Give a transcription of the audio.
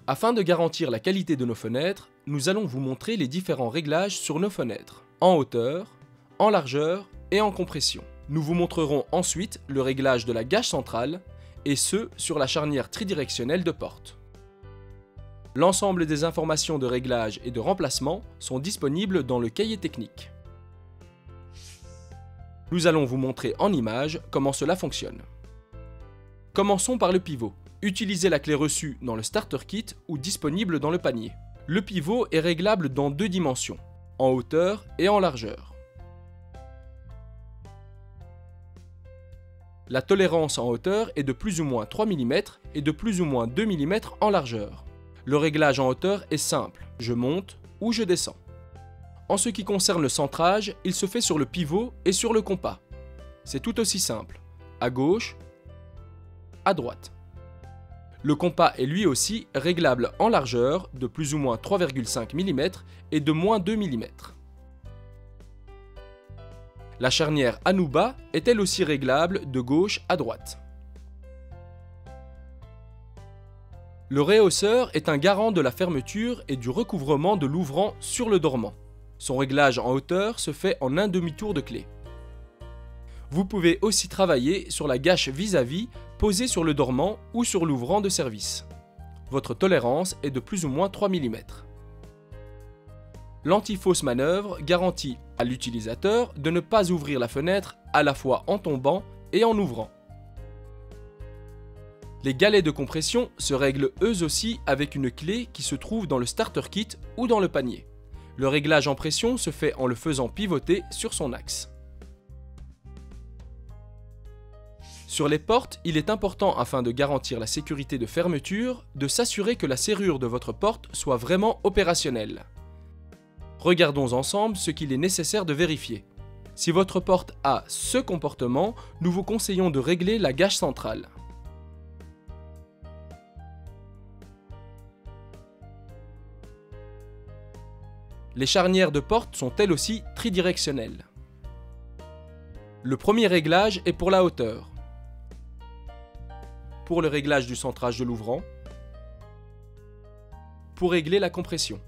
Afin de garantir la qualité de nos fenêtres, nous allons vous montrer les différents réglages sur nos fenêtres, en hauteur, en largeur et en compression. Nous vous montrerons ensuite le réglage de la gâche centrale, et ce sur la charnière tridirectionnelle de porte. L'ensemble des informations de réglage et de remplacement sont disponibles dans le cahier technique. Nous allons vous montrer en images comment cela fonctionne. Commençons par le pivot. Utilisez la clé reçue dans le starter kit ou disponible dans le panier. Le pivot est réglable dans deux dimensions, en hauteur et en largeur. La tolérance en hauteur est de plus ou moins 3 mm et de plus ou moins 2 mm en largeur. Le réglage en hauteur est simple, je monte ou je descends. En ce qui concerne le centrage, il se fait sur le pivot et sur le compas. C'est tout aussi simple, à gauche, à droite. Le compas est lui aussi réglable en largeur de plus ou moins 3,5 mm et de moins 2 mm. La charnière Anuba est elle aussi réglable de gauche à droite. Le réhausseur est un garant de la fermeture et du recouvrement de l'ouvrant sur le dormant. Son réglage en hauteur se fait en un demi-tour de clé. Vous pouvez aussi travailler sur la gâche vis-à-vis posée sur le dormant ou sur l'ouvrant de service. Votre tolérance est de plus ou moins 3 mm. L'anti-fausse manœuvre garantit à l'utilisateur de ne pas ouvrir la fenêtre à la fois en tombant et en ouvrant. Les galets de compression se règlent eux aussi avec une clé qui se trouve dans le starter kit ou dans le panier. Le réglage en pression se fait en le faisant pivoter sur son axe. Sur les portes, il est important, afin de garantir la sécurité de fermeture, de s'assurer que la serrure de votre porte soit vraiment opérationnelle. Regardons ensemble ce qu'il est nécessaire de vérifier. Si votre porte a ce comportement, nous vous conseillons de régler la gâche centrale. Les charnières de porte sont elles aussi tridirectionnelles. Le premier réglage est pour la hauteur. Pour le réglage du centrage de l'ouvrant. Pour régler la compression.